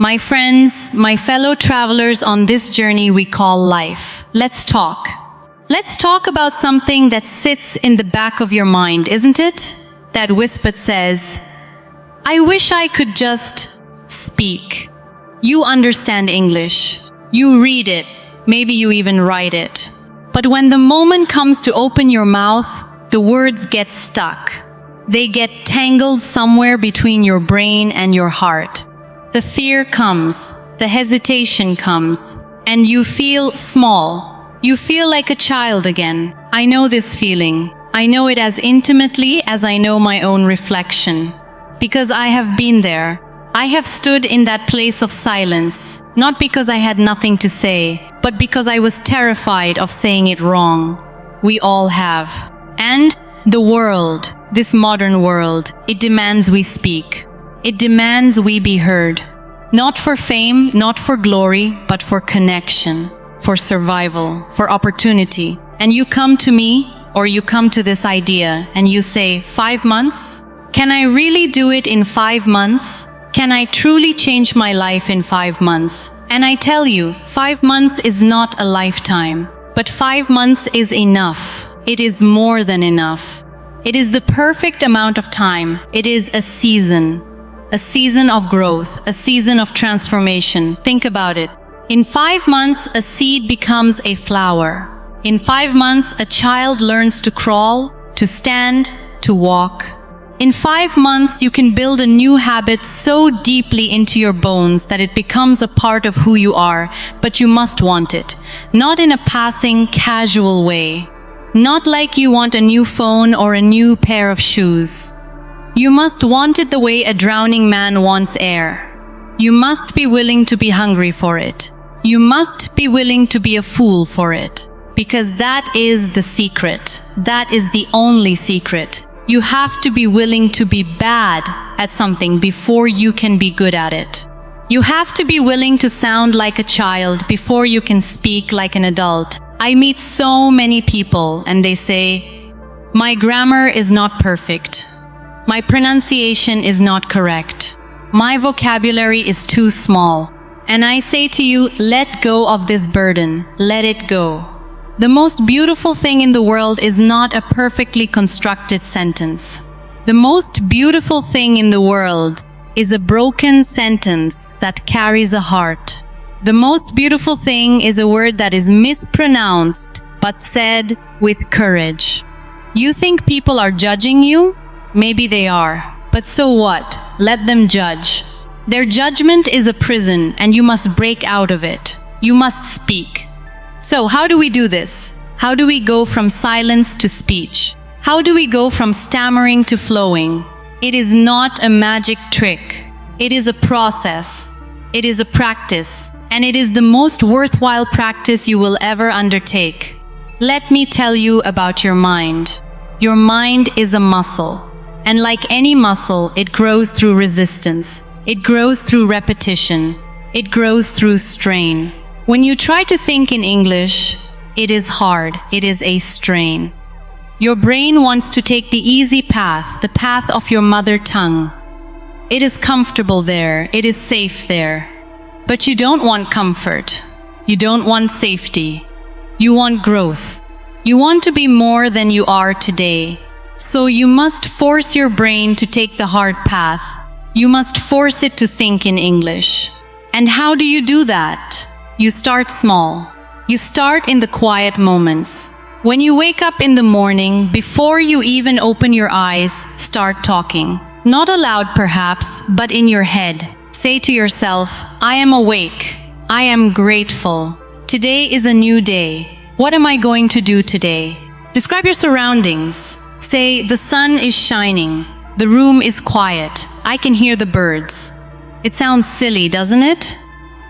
My friends, my fellow travelers on this journey we call life. Let's talk. Let's talk about something that sits in the back of your mind, isn't it? That whisper says, I wish I could just speak. You understand English. You read it. Maybe you even write it. But when the moment comes to open your mouth, the words get stuck. They get tangled somewhere between your brain and your heart. The fear comes, the hesitation comes, and you feel small. You feel like a child again. I know this feeling. I know it as intimately as I know my own reflection. Because I have been there. I have stood in that place of silence, not because I had nothing to say, but because I was terrified of saying it wrong. We all have. And the world, this modern world, it demands we speak. It demands we be heard. Not for fame, not for glory, but for connection, for survival, for opportunity. And you come to me, or you come to this idea, and you say, 5 months? Can I really do it in 5 months? Can I truly change my life in 5 months? And I tell you, 5 months is not a lifetime, but 5 months is enough. It is more than enough. It is the perfect amount of time. It is a season of growth, a season of transformation. Think about it. In 5 months, a seed becomes a flower. In 5 months, a child learns to crawl, to stand, to walk. In 5 months, you can build a new habit so deeply into your bones that it becomes a part of who you are, but you must want it. Not in a passing, casual way. Not like you want a new phone or a new pair of shoes. You must want it the way a drowning man wants air. You must be willing to be hungry for it. You must be willing to be a fool for it. Because that is the secret. That is the only secret. You have to be willing to be bad at something before you can be good at it. You have to be willing to sound like a child before you can speak like an adult. I meet so many people and they say, my grammar is not perfect. My pronunciation is not correct. My vocabulary is too small. And I say to you, let go of this burden. Let it go. The most beautiful thing in the world is not a perfectly constructed sentence. The most beautiful thing in the world is a broken sentence that carries a heart. The most beautiful thing is a word that is mispronounced but said with courage. You think people are judging you? Maybe they are. But so what? Let them judge. Their judgment is a prison and you must break out of it. You must speak. So how do we do this? How do we go from silence to speech? How do we go from stammering to flowing? It is not a magic trick. It is a process. It is a practice. And it is the most worthwhile practice you will ever undertake. Let me tell you about your mind. Your mind is a muscle. And like any muscle, it grows through resistance. It grows through repetition. It grows through strain. When you try to think in English, it is hard. It is a strain. Your brain wants to take the easy path, the path of your mother tongue. It is comfortable there. It is safe there. But you don't want comfort. You don't want safety. You want growth. You want to be more than you are today. So you must force your brain to take the hard path. You must force it to think in English. And how do you do that? You start small. You start in the quiet moments. When you wake up in the morning, before you even open your eyes, start talking. Not aloud perhaps, but in your head. Say to yourself, I am awake. I am grateful. Today is a new day. What am I going to do today? Describe your surroundings. Say, the sun is shining. The room is quiet. I can hear the birds. It sounds silly, doesn't it?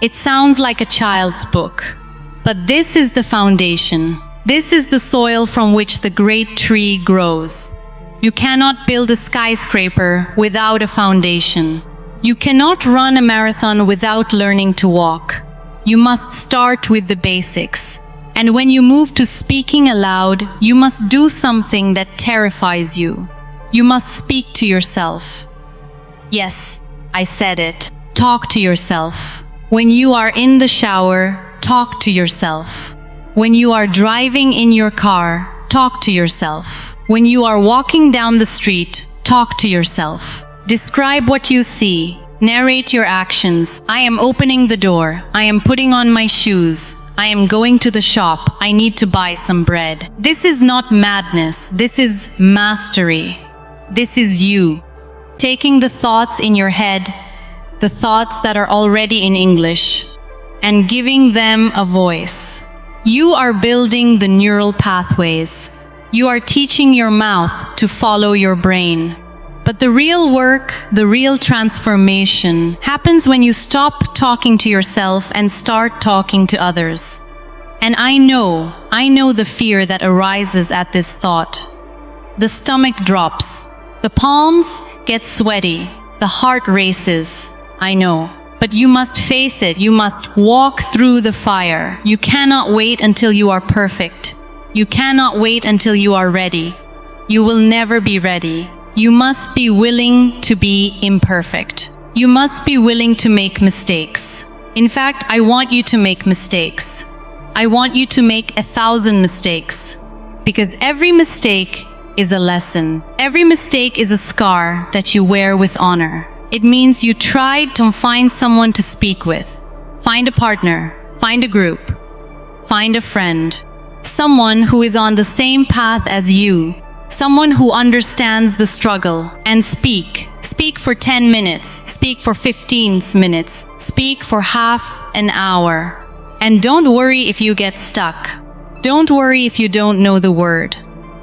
It sounds like a child's book. But this is the foundation. This is the soil from which the great tree grows. You cannot build a skyscraper without a foundation. You cannot run a marathon without learning to walk. You must start with the basics. And when you move to speaking aloud, you must do something that terrifies you. You must speak to yourself. Yes, I said it. talk to yourself. When you are in the shower, talk to yourself. When you are driving in your car, talk to yourself. When you are walking down the street, talk to yourself. Describe what you see. Narrate your actions. I am opening the door. I am putting on my shoes. I am going to the shop. I need to buy some bread. This is not madness. This is mastery. This is you. Taking the thoughts in your head, the thoughts that are already in English, and giving them a voice. You are building the neural pathways. You are teaching your mouth to follow your brain. But the real work, the real transformation, happens when you stop talking to yourself and start talking to others. And I know the fear that arises at this thought. The stomach drops. The palms get sweaty. The heart races. I know. But you must face it. You must walk through the fire. You cannot wait until you are perfect. You cannot wait until you are ready. You will never be ready. You must be willing to be imperfect. You must be willing to make mistakes. In fact, I want you to make mistakes. I want you to make 1,000 mistakes. Because every mistake is a lesson. Every mistake is a scar that you wear with honor. It means you tried to find someone to speak with. Find a partner. Find a group. Find a friend. Someone who is on the same path as you. Someone who understands the struggle. And speak. Speak for 10 minutes. Speak for 15 minutes. Speak for half an hour. And don't worry if you get stuck. Don't worry if you don't know the word.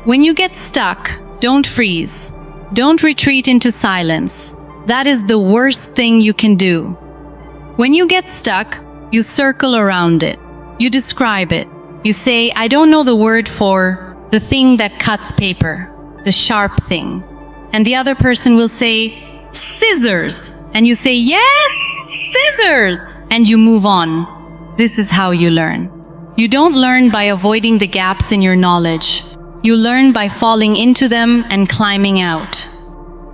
When you get stuck, don't freeze. Don't retreat into silence. That is the worst thing you can do. When you get stuck, you circle around it. You describe it. You say, I don't know the word for the thing that cuts paper, the sharp thing. And the other person will say, scissors. And you say, yes, scissors. And you move on. This is how you learn. You don't learn by avoiding the gaps in your knowledge. You learn by falling into them and climbing out.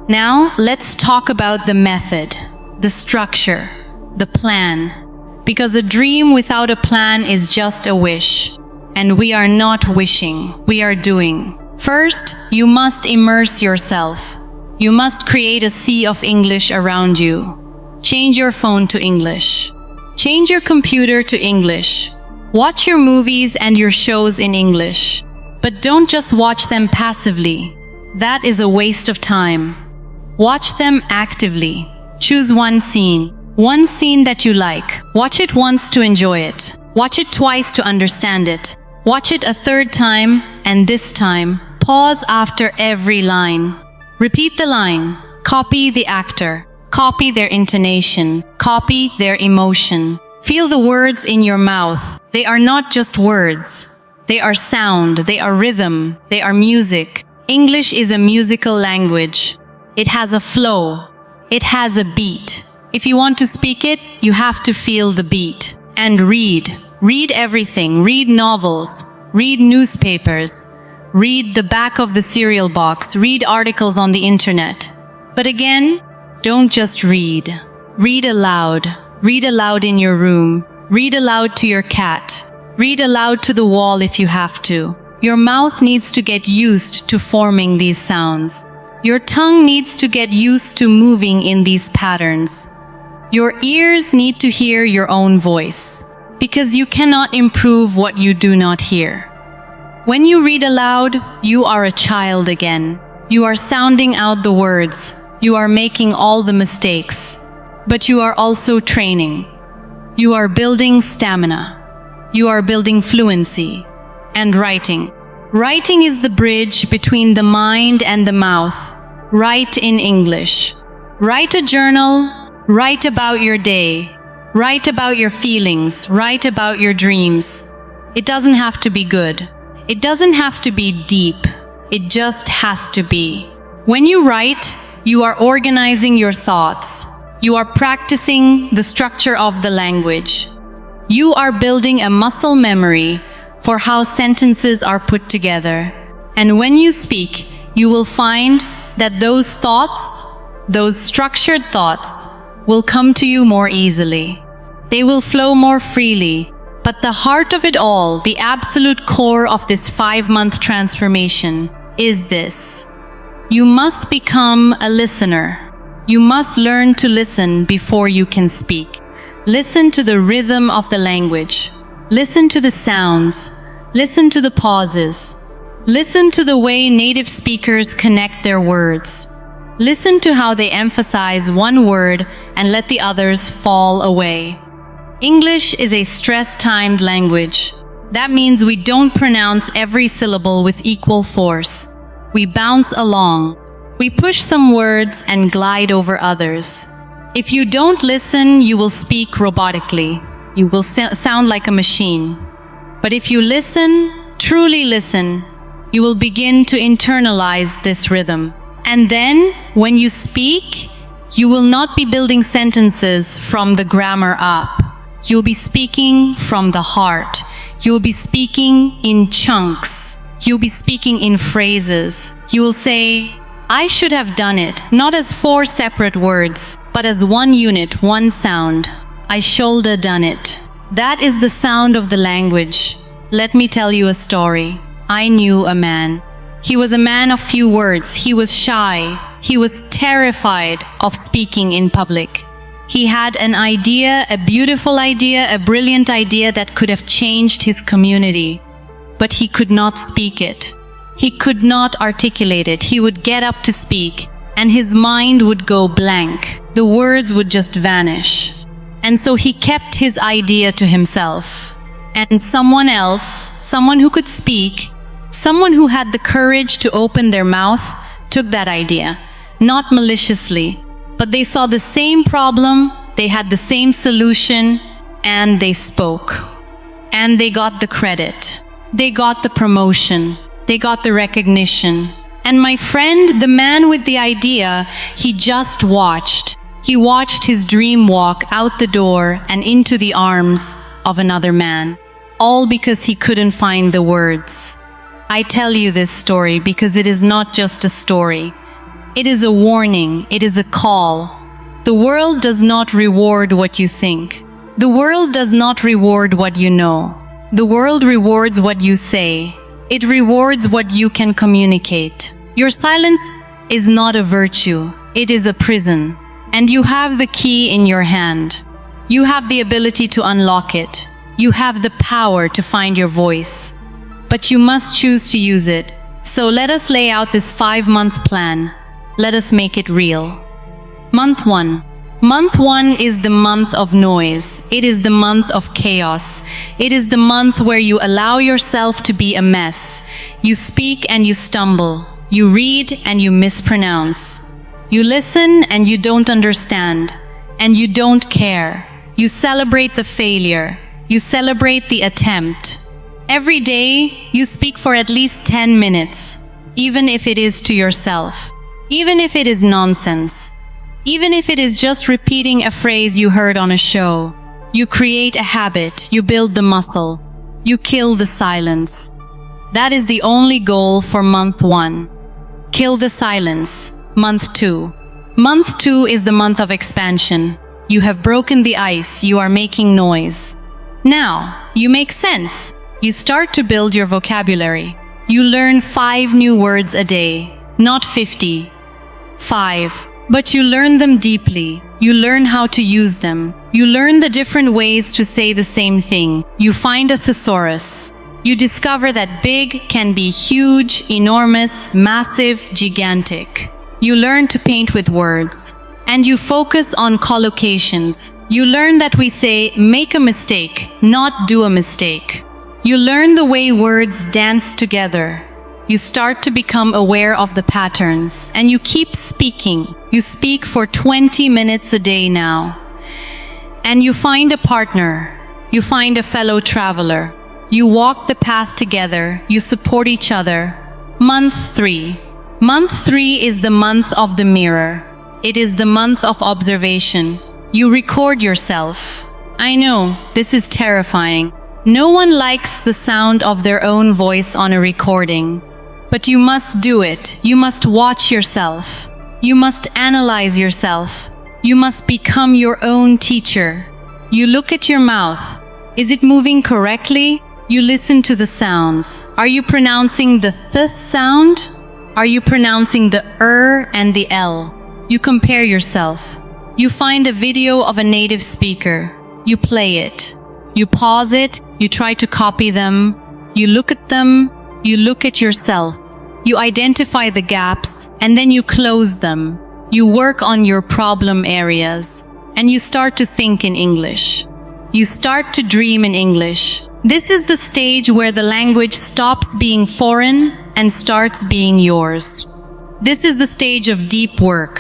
Now, let's talk about the method, the structure, the plan. Because a dream without a plan is just a wish. And we are not wishing, we are doing. First, you must immerse yourself. You must create a sea of English around you. Change your phone to English. Change your computer to English. Watch your movies and your shows in English. But don't just watch them passively. That is a waste of time. Watch them actively. Choose one scene that you like. Watch it once to enjoy it. Watch it twice to understand it. Watch it a third time, and this time, pause after every line. Repeat the line. Copy the actor. Copy their intonation. Copy their emotion. Feel the words in your mouth. They are not just words. They are sound. They are rhythm. They are music. English is a musical language. It has a flow. It has a beat. If you want to speak it, you have to feel the beat. And read. Read everything. Read novels. Read newspapers. Read the back of the cereal box. Read articles on the internet. But again, don't just read. Read aloud. Read aloud in your room. Read aloud to your cat. Read aloud to the wall if you have to. Your mouth needs to get used to forming these sounds. Your tongue needs to get used to moving in these patterns. Your ears need to hear your own voice. Because you cannot improve what you do not hear. When you read aloud, you are a child again. You are sounding out the words. You are making all the mistakes. But you are also training. You are building stamina. You are building fluency. And writing. Writing is the bridge between the mind and the mouth. Write in English. Write a journal. Write about your day. Write about your feelings. Write about your dreams. It doesn't have to be good. It doesn't have to be deep. It just has to be. When you write, you are organizing your thoughts. You are practicing the structure of the language. You are building a muscle memory for how sentences are put together. And when you speak, you will find that those thoughts, those structured thoughts, will come to you more easily. They will flow more freely. But the heart of it all, the absolute core of this 5-month transformation, is this. You must become a listener. You must learn to listen before you can speak. Listen to the rhythm of the language. Listen to the sounds. Listen to the pauses. Listen to the way native speakers connect their words. Listen to how they emphasize one word and let the others fall away. English is a stress-timed language. That means we don't pronounce every syllable with equal force. We bounce along. We push some words and glide over others. If you don't listen, you will speak robotically. You will sound like a machine. But if you listen, truly listen, you will begin to internalize this rhythm. And then, when you speak, you will not be building sentences from the grammar up. You'll be speaking from the heart. You'll be speaking in chunks. You'll be speaking in phrases. You will say, I should have done it, not as 4 separate words, but as one unit, one sound. I shoulda done it. That is the sound of the language. Let me tell you a story. I knew a man. He was a man of few words. He was shy. He was terrified of speaking in public. He had an idea, a beautiful idea, a brilliant idea that could have changed his community. But he could not speak it. He could not articulate it. He would get up to speak, and his mind would go blank. The words would just vanish. And so he kept his idea to himself. And someone else, someone who could speak, someone who had the courage to open their mouth, took that idea, not maliciously, but they saw the same problem, they had the same solution, and they spoke. And they got the credit. They got the promotion. They got the recognition. And my friend, the man with the idea, he just watched. He watched his dream walk out the door and into the arms of another man, all because he couldn't find the words. I tell you this story because it is not just a story. It is a warning. It is a call. The world does not reward what you think. The world does not reward what you know. The world rewards what you say. It rewards what you can communicate. Your silence is not a virtue. It is a prison. And you have the key in your hand. You have the ability to unlock it. You have the power to find your voice. But you must choose to use it. So let us lay out this 5-month plan. Let us make it real. Month 1. Month 1 is the month of noise. It is the month of chaos. It is the month where you allow yourself to be a mess. You speak and you stumble. You read and you mispronounce. You listen and you don't understand. And you don't care. You celebrate the failure. You celebrate the attempt. Every day, you speak for at least 10 minutes, even if it is to yourself, even if it is nonsense, even if it is just repeating a phrase you heard on a show. You create a habit, you build the muscle, you kill the silence. That is the only goal for month 1. Kill the silence. Month 2. Month 2 is the month of expansion. You have broken the ice, you are making noise. Now, you make sense. You start to build your vocabulary. You learn 5 new words a day, not 50. 5. But you learn them deeply. You learn how to use them. You learn the different ways to say the same thing. You find a thesaurus. You discover that big can be huge, enormous, massive, gigantic. You learn to paint with words. And you focus on collocations. You learn that we say, make a mistake, not do a mistake. You learn the way words dance together. You start to become aware of the patterns, and you keep speaking. You speak for 20 minutes a day now. And you find a partner. You find a fellow traveler. You walk the path together. You support each other. Month 3. Month 3 is the month of the mirror. It is the month of observation. You record yourself. I know, this is terrifying. No one likes the sound of their own voice on a recording. But you must do it. You must watch yourself. You must analyze yourself. You must become your own teacher. You look at your mouth. Is it moving correctly? You listen to the sounds. Are you pronouncing the th sound? Are you pronouncing the and the l? You compare yourself. You find a video of a native speaker. You play it. You pause it. You try to copy them. You look at them. You look at yourself. You identify the gaps, and then you close them. You work on your problem areas, and you start to think in English. You start to dream in English. This is the stage where the language stops being foreign and starts being yours. This is the stage of deep work.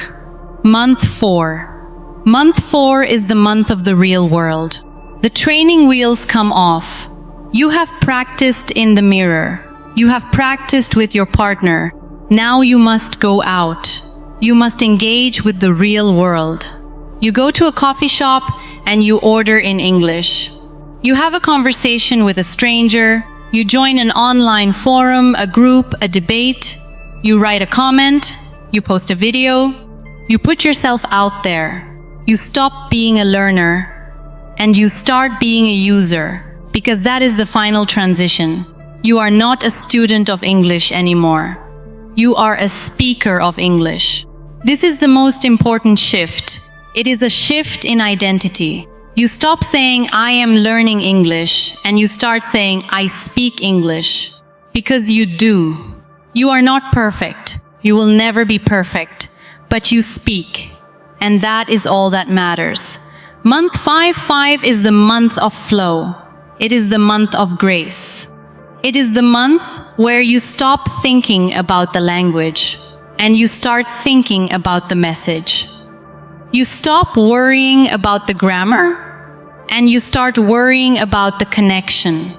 Month 4. Month 4 is the month of the real world. The training wheels come off. You have practiced in the mirror. You have practiced with your partner. Now you must go out. You must engage with the real world. You go to a coffee shop and you order in English. You have a conversation with a stranger. You join an online forum, a group, a debate. You write a comment. You post a video. You put yourself out there. You stop being a learner and you start being a user, because that is the final transition. You are not a student of English anymore. You are a speaker of English. This is the most important shift. It is a shift in identity. You stop saying, I am learning English, and you start saying, I speak English. Because you do. You are not perfect. You will never be perfect. But you speak. And that is all that matters. Month 5 is the month of flow. It is the month of grace. It is the month where you stop thinking about the language and you start thinking about the message. You stop worrying about the grammar and you start worrying about the connection.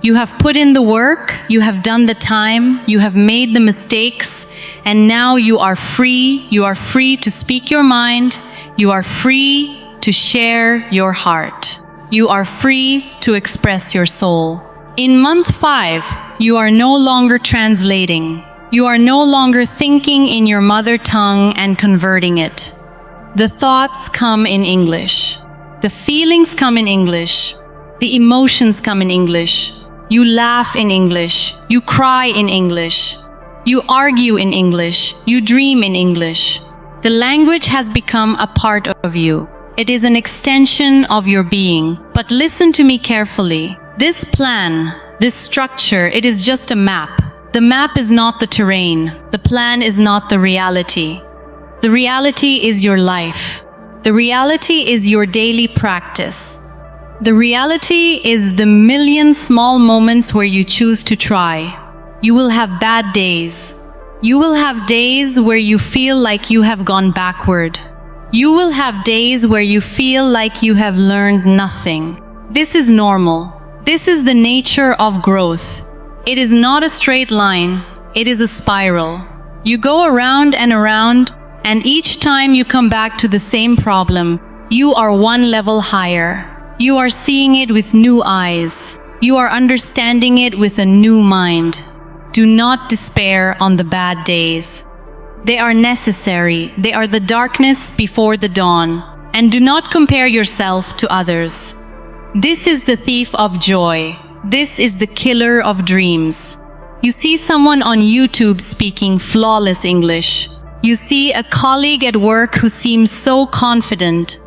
You have put in the work, you have done the time, you have made the mistakes, and now you are free. You are free to speak your mind. You are free to share your heart. You are free to express your soul. In month 5, you are no longer translating. You are no longer thinking in your mother tongue and converting it. The thoughts come in English. The feelings come in English. The emotions come in English. You laugh in English. You cry in English. You argue in English. You dream in English. The language has become a part of you. It is an extension of your being. But listen to me carefully. This plan, this structure, it is just a map. The map is not the terrain. The plan is not the reality. The reality is your life. The reality is your daily practice. The reality is the million small moments where you choose to try. You will have bad days. You will have days where you feel like you have gone backward. You will have days where you feel like you have learned nothing. This is normal. This is the nature of growth. It is not a straight line. It is a spiral. You go around, and each time you come back to the same problem, you are one level higher. You are seeing it with new eyes. You are understanding it with a new mind. Do not despair on the bad days. They are necessary. They are the darkness before the dawn. And do not compare yourself to others. This is the thief of joy. This is the killer of dreams. You see someone on YouTube speaking flawless English. You see a colleague at work who seems so confident.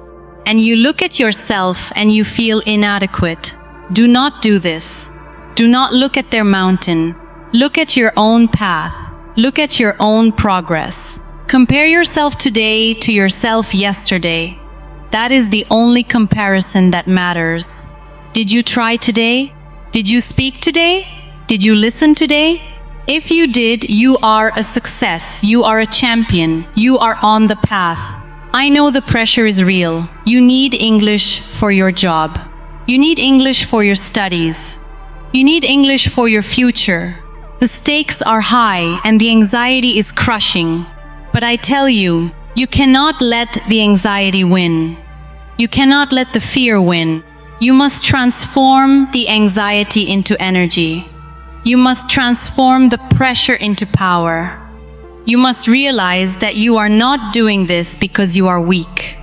And you look at yourself and you feel inadequate. Do not do this. Do not look at their mountain. Look at your own path. Look at your own progress. Compare yourself today to yourself yesterday. That is the only comparison that matters. Did you try today? Did you speak today? Did you listen today? If you did, you are a success. You are a champion. You are on the path. I know the pressure is real. You need English for your job. You need English for your studies. You need English for your future. The stakes are high and the anxiety is crushing. But I tell you, you cannot let the anxiety win. You cannot let the fear win. You must transform the anxiety into energy. You must transform the pressure into power. You must realize that you are not doing this because you are weak.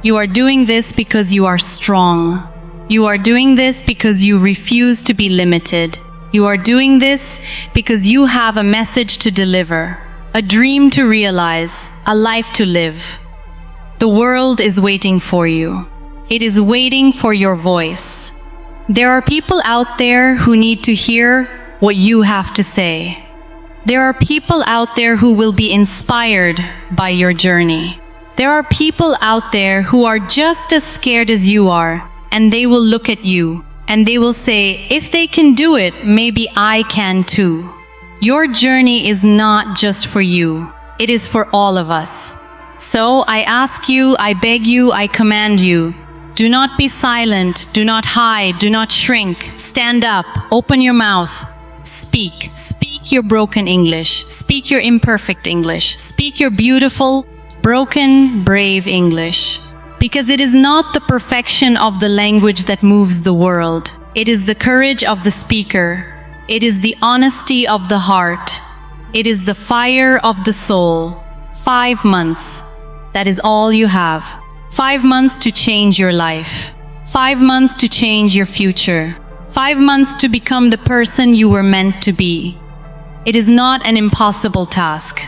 You are doing this because you are strong. You are doing this because you refuse to be limited. You are doing this because you have a message to deliver, a dream to realize, a life to live. The world is waiting for you. It is waiting for your voice. There are people out there who need to hear what you have to say. There are people out there who will be inspired by your journey. There are people out there who are just as scared as you are, and they will look at you, and they will say, if they can do it, maybe I can too. Your journey is not just for you. It is for all of us. So I ask you, I beg you, I command you, do not be silent, do not hide, do not shrink. Stand up, open your mouth. Speak. Speak your broken English. Speak your imperfect English. Speak your beautiful, broken, brave English. Because it is not the perfection of the language that moves the world. It is the courage of the speaker. It is the honesty of the heart. It is the fire of the soul. 5 months. That is all you have. 5 months to change your life. 5 months to change your future. 5 months to become the person you were meant to be. It is not an impossible task.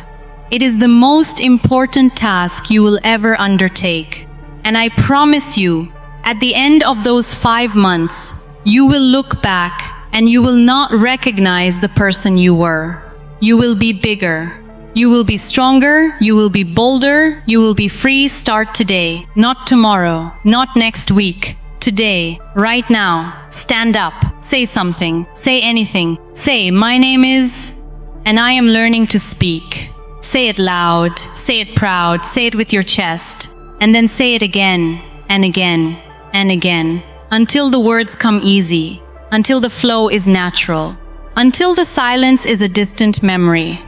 It is the most important task you will ever undertake. And I promise you, at the end of those 5 months, you will look back and you will not recognize the person you were. You will be bigger. You will be stronger. You will be bolder. You will be free. Start today, not tomorrow, not next week. Today, right now, stand up, say something, say anything. Say, my name is, and I am learning to speak. Say it loud, say it proud, say it with your chest. And then say it again, and again, and again, until the words come easy, until the flow is natural, until the silence is a distant memory.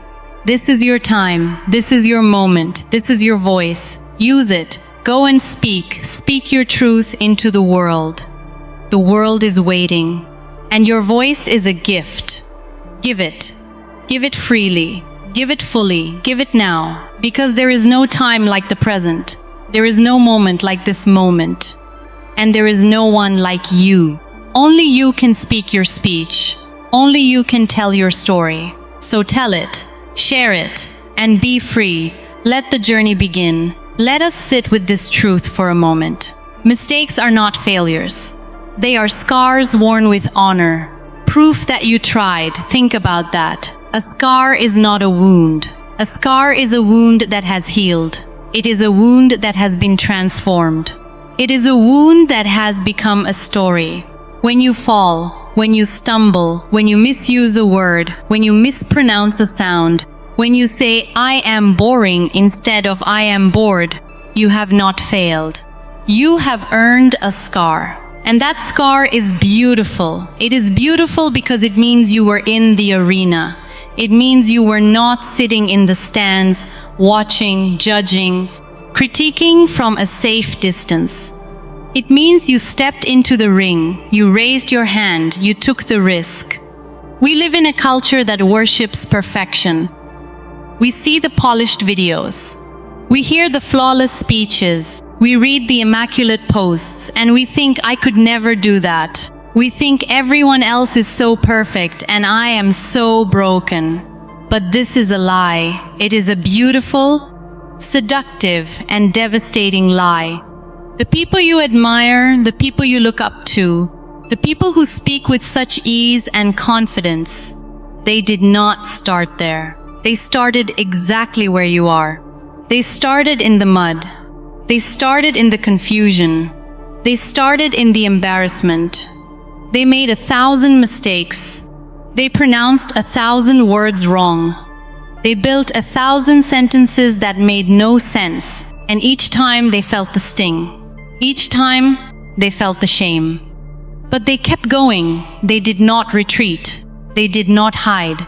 This is your time, this is your moment, this is your voice. Use it. Go and speak. Speak your truth into the world. The world is waiting, and your voice is a gift. Give it. Give it freely. Give it fully. Give it now, because there is no time like the present. There is no moment like this moment. And there is no one like you. Only you can speak your speech. Only you can tell your story. So tell it, share it, and be free. Let the journey begin. Let us sit with this truth for a moment. Mistakes are not failures. They are scars worn with honor. Proof that you tried. Think about that. A scar is not a wound. A scar is a wound that has healed. It is a wound that has been transformed. It is a wound that has become a story. When you fall, when you stumble, when you misuse a word, when you mispronounce a sound, when you say, I am boring instead of I am bored, you have not failed. You have earned a scar. And that scar is beautiful. It is beautiful because it means you were in the arena. It means you were not sitting in the stands, watching, judging, critiquing from a safe distance. It means you stepped into the ring, you raised your hand, you took the risk. We live in a culture that worships perfection. We see the polished videos. We hear the flawless speeches. We read the immaculate posts, and we think, I could never do that. We think everyone else is so perfect and I am so broken. But this is a lie. It is a beautiful, seductive, and devastating lie. The people you admire, the people you look up to, the people who speak with such ease and confidence, they did not start there. They started exactly where you are. They started in the mud. They started in the confusion. They started in the embarrassment. They made 1,000 mistakes. They pronounced 1,000 words wrong. They built 1,000 sentences that made no sense, and each time they felt the sting. Each time they felt the shame. But they kept going. They did not retreat. They did not hide.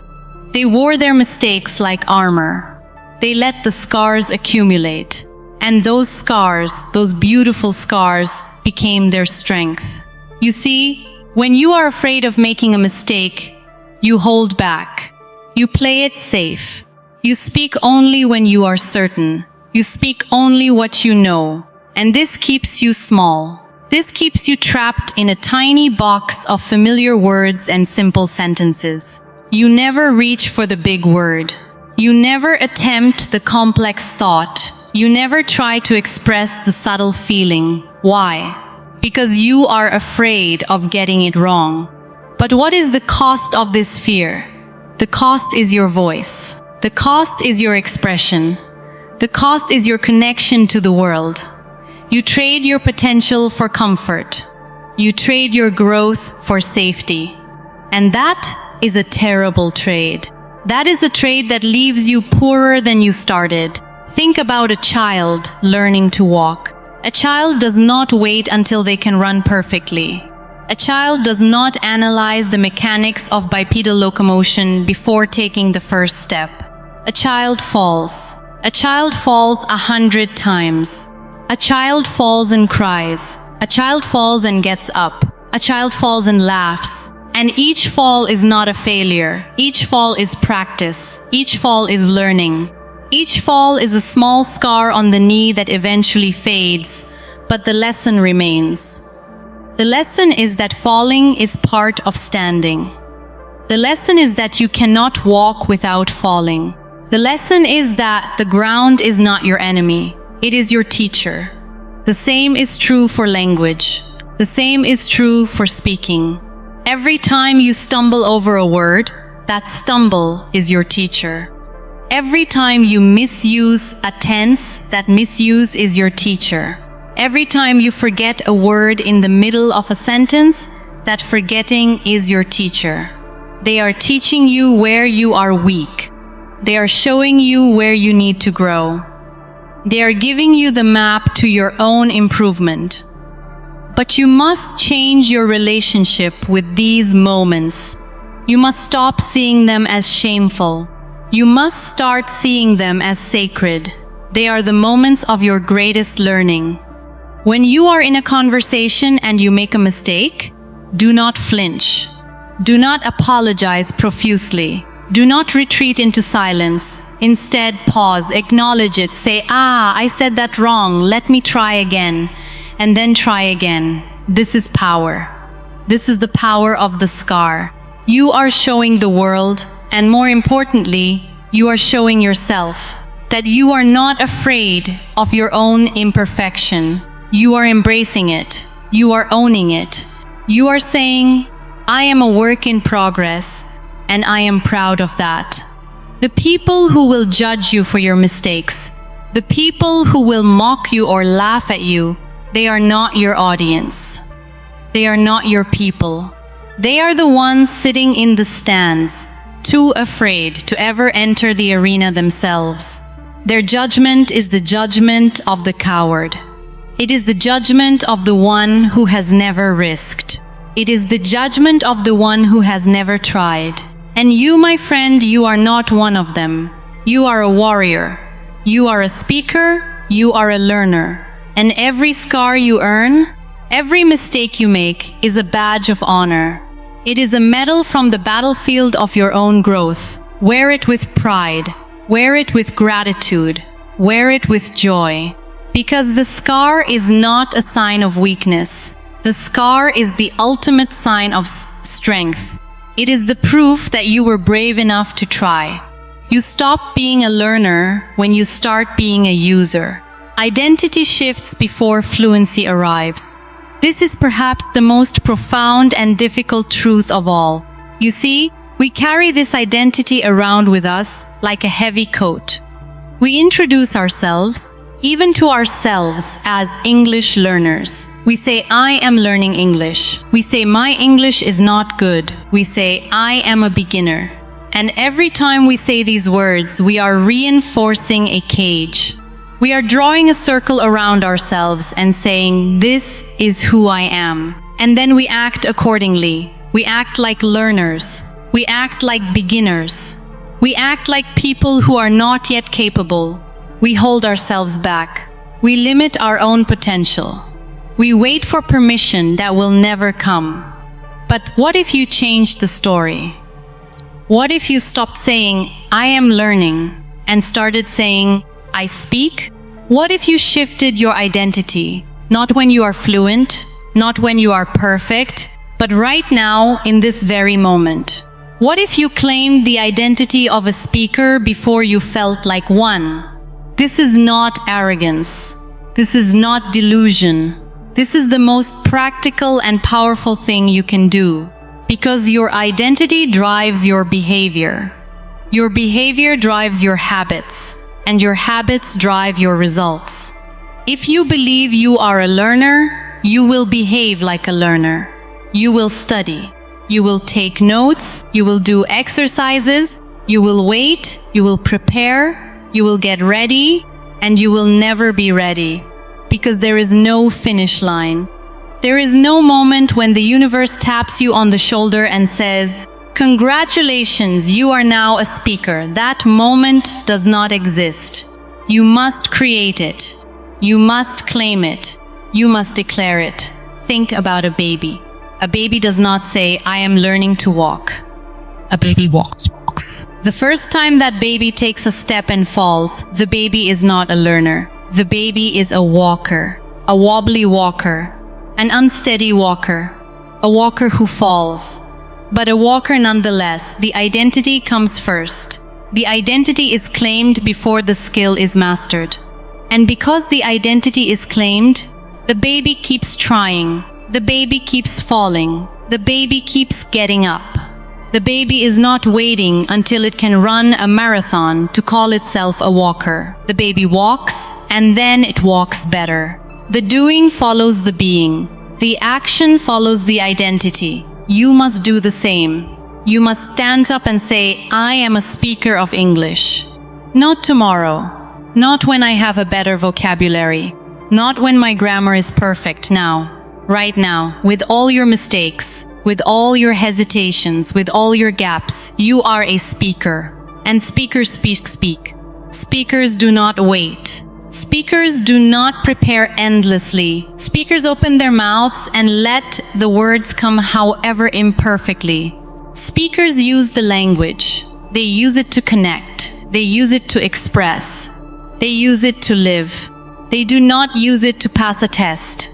They wore their mistakes like armor. They let the scars accumulate. And those scars, those beautiful scars, became their strength. You see, when you are afraid of making a mistake, you hold back. You play it safe. You speak only when you are certain. You speak only what you know. And this keeps you small. This keeps you trapped in a tiny box of familiar words and simple sentences. You never reach for the big word. You never attempt the complex thought. You never try to express the subtle feeling. Why? Because you are afraid of getting it wrong. But what is the cost of this fear? The cost is your voice. The cost is your expression. The cost is your connection to the world. You trade your potential for comfort. You trade your growth for safety. And that is a terrible trade. That is a trade that leaves you poorer than you started. Think about a child learning to walk. A child does not wait until they can run perfectly. A child does not analyze the mechanics of bipedal locomotion before taking the first step. A child falls. A child falls 100 times. A child falls and cries. A child falls and gets up. A child falls and laughs. And each fall is not a failure. Each fall is practice. Each fall is learning. Each fall is a small scar on the knee that eventually fades, but the lesson remains. The lesson is that falling is part of standing. The lesson is that you cannot walk without falling. The lesson is that the ground is not your enemy. It is your teacher. The same is true for language. The same is true for speaking. Every time you stumble over a word, that stumble is your teacher. Every time you misuse a tense, that misuse is your teacher. Every time you forget a word in the middle of a sentence, that forgetting is your teacher. They are teaching you where you are weak. They are showing you where you need to grow. They are giving you the map to your own improvement. But you must change your relationship with these moments. You must stop seeing them as shameful. You must start seeing them as sacred. They are the moments of your greatest learning. When you are in a conversation and you make a mistake, do not flinch. Do not apologize profusely. Do not retreat into silence. Instead, pause, acknowledge it, say, I said that wrong, let me try again, and then try again. This is power. This is the power of the scar. You are showing the world, and more importantly, you are showing yourself that you are not afraid of your own imperfection. You are embracing it. You are owning it. You are saying, I am a work in progress, and I am proud of that. The people who will judge you for your mistakes, the people who will mock you or laugh at you, they are not your audience. They are not your people. They are the ones sitting in the stands, too afraid to ever enter the arena themselves. Their judgment is the judgment of the coward. It is the judgment of the one who has never risked. It is the judgment of the one who has never tried. And you, my friend, you are not one of them. You are a warrior. You are a speaker. You are a learner. And every scar you earn, every mistake you make, is a badge of honor. It is a medal from the battlefield of your own growth. Wear it with pride. Wear it with gratitude. Wear it with joy. Because the scar is not a sign of weakness. The scar is the ultimate sign of strength. It is the proof that you were brave enough to try. You stop being a learner when you start being a user. Identity shifts before fluency arrives. This is perhaps the most profound and difficult truth of all. You see, we carry this identity around with us like a heavy coat. We introduce ourselves, even to ourselves, as English learners. We say, I am learning English. We say, my English is not good. We say, I am a beginner. And every time we say these words, we are reinforcing a cage. We are drawing a circle around ourselves and saying, this is who I am. And then we act accordingly. We act like learners. We act like beginners. We act like people who are not yet capable. We hold ourselves back. We limit our own potential. We wait for permission that will never come. But what if you changed the story? What if you stopped saying, I am learning, and started saying, I speak, What if you shifted your identity? Not when you are fluent, not when you are perfect, but right now in this very moment. What if you claimed the identity of a speaker before you felt like one? This is not arrogance. This is not delusion. This is the most practical and powerful thing you can do, because your identity drives your behavior. Your behavior drives your habits, and your habits drive your results. If you believe you are a learner, you will behave like a learner. You will study. You will take notes. You will do exercises. You will wait. You will prepare. You will get ready, and you will never be ready, because there is no finish line. There is no moment when the universe taps you on the shoulder and says, "Congratulations, you are now a speaker." That moment does not exist. You must create it. You must claim it. You must declare it. Think about a baby. A baby does not say, "I am learning to walk." A baby walks. The first time that baby takes a step and falls, the baby is not a learner. The baby is a walker, a wobbly walker, an unsteady walker, a walker who falls. But a walker nonetheless. The identity comes first. The identity is claimed before the skill is mastered. And because the identity is claimed, the baby keeps trying. The baby keeps falling. The baby keeps getting up. The baby is not waiting until it can run a marathon to call itself a walker. The baby walks, and then it walks better. The doing follows the being. The action follows the identity. You must do the same. You must stand up and say, "I am a speaker of English." Not tomorrow. Not when I have a better vocabulary. Not when my grammar is perfect. Now. Right now. With all your mistakes. With all your hesitations, with all your gaps, you are a speaker. And speakers speak. Speakers do not wait. Speakers do not prepare endlessly. Speakers open their mouths and let the words come however imperfectly. Speakers use the language. They use it to connect. They use it to express. They use it to live. They do not use it to pass a test.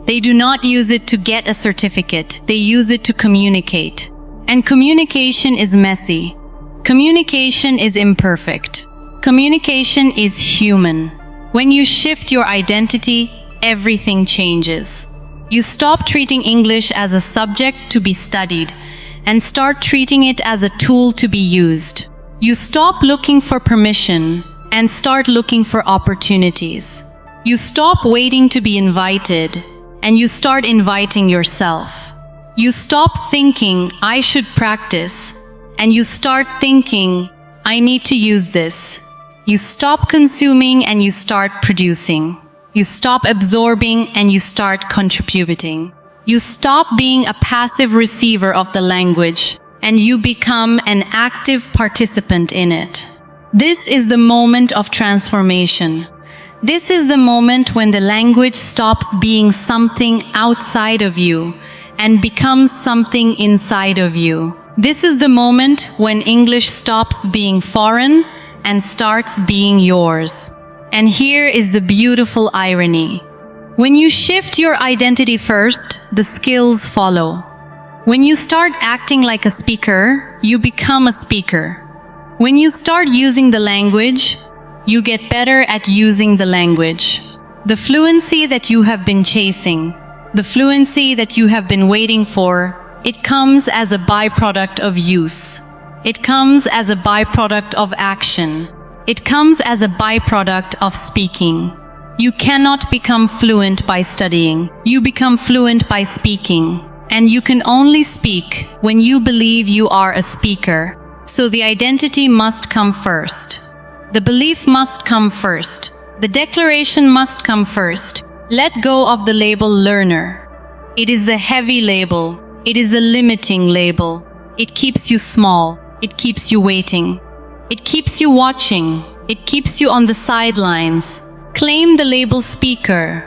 They do not use it to get a certificate. They use it to communicate. And communication is messy. Communication is imperfect. Communication is human. When you shift your identity, everything changes. You stop treating English as a subject to be studied and start treating it as a tool to be used. You stop looking for permission and start looking for opportunities. You stop waiting to be invited and you start inviting yourself. You stop thinking, "I should practice," and you start thinking, "I need to use this." You stop consuming and you start producing. You stop absorbing and you start contributing. You stop being a passive receiver of the language and you become an active participant in it. This is the moment of transformation. This is the moment when the language stops being something outside of you and becomes something inside of you. This is the moment when English stops being foreign and starts being yours. And here is the beautiful irony. When you shift your identity first, the skills follow. When you start acting like a speaker, you become a speaker. When you start using the language, you get better at using the language. The fluency that you have been chasing, the fluency that you have been waiting for, it comes as a byproduct of use. It comes as a byproduct of action. It comes as a byproduct of speaking. You cannot become fluent by studying. You become fluent by speaking. And you can only speak when you believe you are a speaker. So the identity must come first. The belief must come first. The declaration must come first. Let go of the label learner. It is a heavy label. It is a limiting label. It keeps you small. It keeps you waiting. It keeps you watching. It keeps you on the sidelines. Claim the label speaker.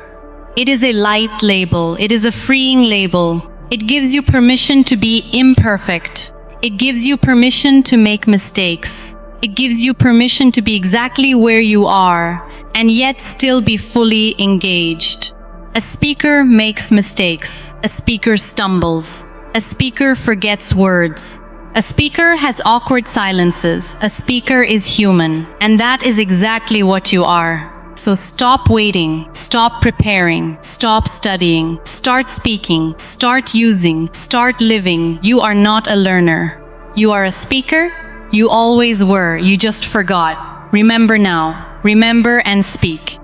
It is a light label. It is a freeing label. It gives you permission to be imperfect. It gives you permission to make mistakes. It gives you permission to be exactly where you are and yet still be fully engaged. A speaker makes mistakes. A speaker stumbles. A speaker forgets words. A speaker has awkward silences. A speaker is human. And that is exactly what you are. So stop waiting, stop preparing, stop studying, start speaking, start using, start living. You are not a learner. You are a speaker. You always were. You just forgot. Remember now. Remember and speak.